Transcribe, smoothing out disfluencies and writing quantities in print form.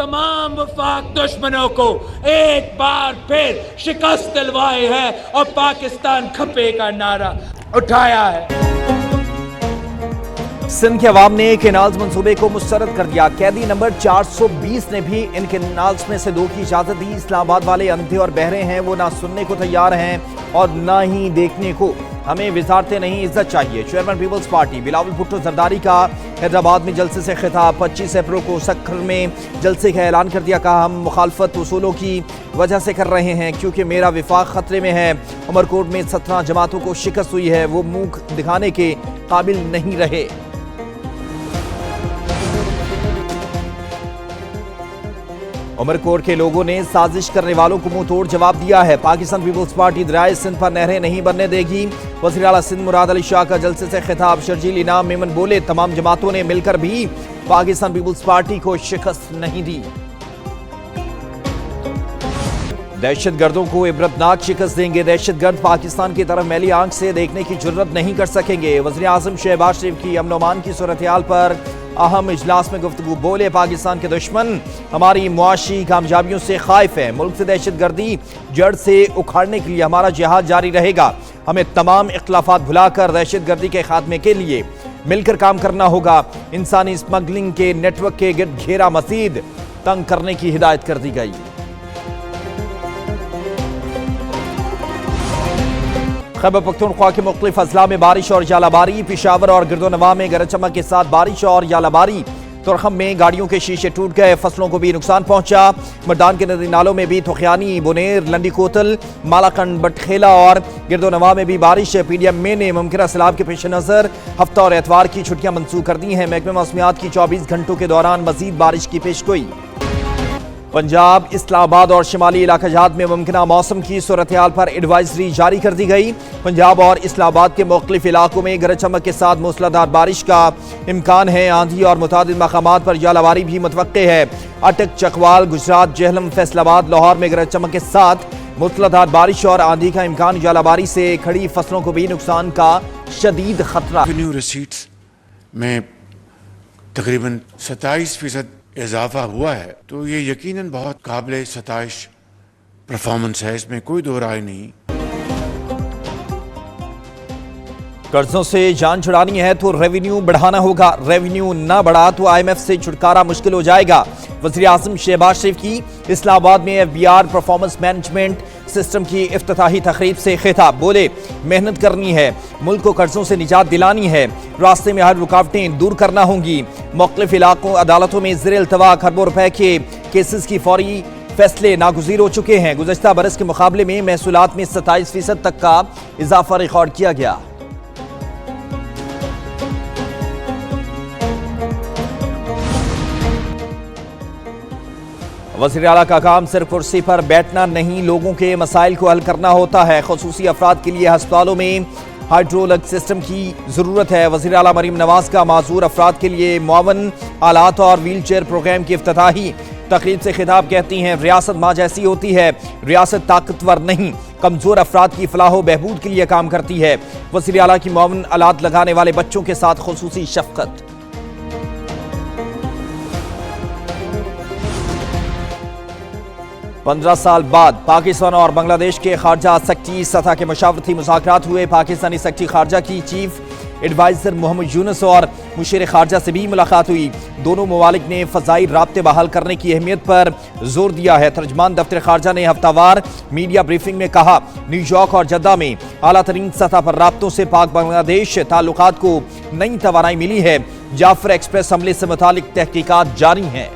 तमाम वफाक दुश्मनों को एक बार फिर शिकस्त दिलवाई है और पाकिस्तान खपे का नारा उठाया है। सिंध के अवाम ने कैनाल्स मंसूबे को मुस्तरद कर दिया। कैदी नंबर 420 ने भी इन कैनाल्स में से 2 की इजाजत दी। इस्लामाबाद वाले अंधे और बहरे हैं, वो ना सुनने को तैयार हैं और ना ही देखने को। हमें विजारतें नहीं, इज्जत चाहिए। चेयरमैन पीपल्स पार्टी बिलावल भुट्टो जरदारी का हैदराबाद में जलसे से खिताब। 25 अप्रैल को सक्खर में जलसे का ऐलान कर दिया। कहा, हम मुखालफत उसूलों की वजह से कर रहे हैं क्योंकि मेरा विफाक खतरे में है। उमरकोट में 17 जमातों को शिकस्त हुई है, वो मुंह दिखाने के काबिल नहीं रहे। उमरकोट के लोगों ने साजिश करने वालों को मुंह तोड़ जवाब दिया है। पाकिस्तान पीपल्स पार्टी दरियाए सिंध पर नहरें नहीं बनने देगी। वज़ीर आला सिंध मुराद अली शाह का जलसे से खिताब। शर्जील इनाम मेमन बोले, तमाम जमातों ने मिलकर भी पाकिस्तान पीपल्स पार्टी को शिकस्त नहीं दी। दहशत गर्दों को इबरतनाक शिकस्त देंगे। दहशत गर्द पाकिस्तान की तरफ मैली आंख से देखने की जुर्रत नहीं कर सकेंगे। वज़ीर आज़म शहबाज शरीफ की अमन अमान की सूरत-ए-हाल पर अहम इजलास में गुफ्तगू। बोले, पाकिस्तान के दुश्मन हमारी मुआशी कामयाबियों से खाइफ है। मुल्क से दहशत गर्दी जड़ से उखाड़ने के लिए हमारा जिहाद जारी रहेगा। हमें तमाम इख्तलाफात भुलाकर दहशत गर्दी के खात्मे के लिए मिलकर काम करना होगा। इंसानी स्मगलिंग के नेटवर्क के गिर्द घेरा मजीद तंग करने की हिदायत कर दी गई। खैबर पख्तूनख्वा के मुख्तलिफ अजला में बारिश और जालाबारी। पेशावर और गिरदोनवा में गरज चमक के साथ बारिश और जालाबारी। तुरखम में गाड़ियों के शीशे टूट गए, फसलों को भी नुकसान पहुंचा। मर्दान के नदी नालों में भी थोखियानी, बुनेर, लंडी कोतल, मालाकंड, बटखेला और गिरदोनवा में भी बारिश। पीडीएम में ने मुमकिन सैलाब के पेश नज़र हफ्ता और एतवार की छुट्टियां मंसूख कर दी हैं। महकमे मौसमियात की 24 घंटों के दौरान मजीद बारिश की पेशगोई। पंजाब, इस्लामाबाद और शिमाली इलाका जात में मुमकिना मौसम की सूरत-ए-हाल पर एडवाइजरी जारी कर दी गई। पंजाब और इस्लामाबाद के मुख्तलिफ इलाकों में गरज चमक के साथ मूसलाधार बारिश का इम्कान है। आंधी और मुतादिद मकामात पर जालाबारी भी मुतवक्के है। अटक, चकवाल, गुजरात, जेहलम, फैसलाबाद, लाहौर में गरज चमक के साथ मूसलाधार बारिश और आंधी का इम्कान। जालाबारी से खड़ी फसलों को भी नुकसान का शदीद खतरा। रेवेन्यू रिसीट्स में तकरीबन 27% इजाफा हुआ है, तो ये यकीनन बहुत काबिल सताइश परफॉर्मेंस है, इसमें कोई दो राय नहीं। कर्जों से जान छुड़ानी है तो रेवेन्यू बढ़ाना होगा। रेवेन्यू ना बढ़ा तो IMF से छुटकारा मुश्किल हो जाएगा। वज़ीर आज़म शहबाज शरीफ की इस्लामाबाद में FBR परफॉर्मेंस मैनेजमेंट सिस्टम की इफ्तिताही तकरीब से खिताब। बोले, मेहनत करनी है, मुल्क को कर्जों से निजात दिलानी है, रास्ते में हर रुकावटें दूर करना होंगी। मुख्तलिफ इलाकों अदालतों में ज़ेर इल्तवा खरबों रुपए के केसेस की फौरी फैसले नागुज़ीर हो चुके हैं। गुज़श्ता बरस के मुकाबले में महसूलात में 27% तक का इजाफा रिकॉर्ड किया गया। वज़ीर आला का काम सिर्फ कुर्सी पर बैठना नहीं, लोगों के मसाइल को हल करना होता है। खुसूसी अफराद के लिए अस्पतालों में हाइड्रोलिक सिस्टम की ज़रूरत है। वज़ीर आला मरीम नवाज का माजूर अफराद के लिए मुआवन आलात और व्हील चेयर प्रोग्राम की इफ्तिताही तकरीब से खिताब। कहती हैं, रियासत माँ जैसी होती है, रियासत ताकतवर नहीं, कमज़ोर अफराद की फलाह व बहबूद के लिए काम करती है। वज़ीर आला की मुआवन आलात लगाने वाले बच्चों के साथ खुसूसी शफ़क़त। 15 साल बाद पाकिस्तान और बांग्लादेश के खारजा सेक्रेटरी सतह के मशावरती मुज़ाकरात हुए। पाकिस्तानी सेक्रेटरी खारजा की चीफ एडवाइज़र मोहम्मद यूनुस और मुशीर खारजा से भी मुलाकात हुई। दोनों ममालिक ने फ़ज़ाई राब्ते बहाल करने की अहमियत पर जोर दिया है। तर्जमान दफ्तर खारजा ने हफ्तावार मीडिया ब्रीफिंग में कहा, न्यूयॉर्क और जद्दा में आला तरीन सतह पर राब्तों से पाक बांग्लादेश ताल्लुकात को नई तवानाई मिली है। जाफर एक्सप्रेस हमले से मुतालिक तहकीकात जारी हैं।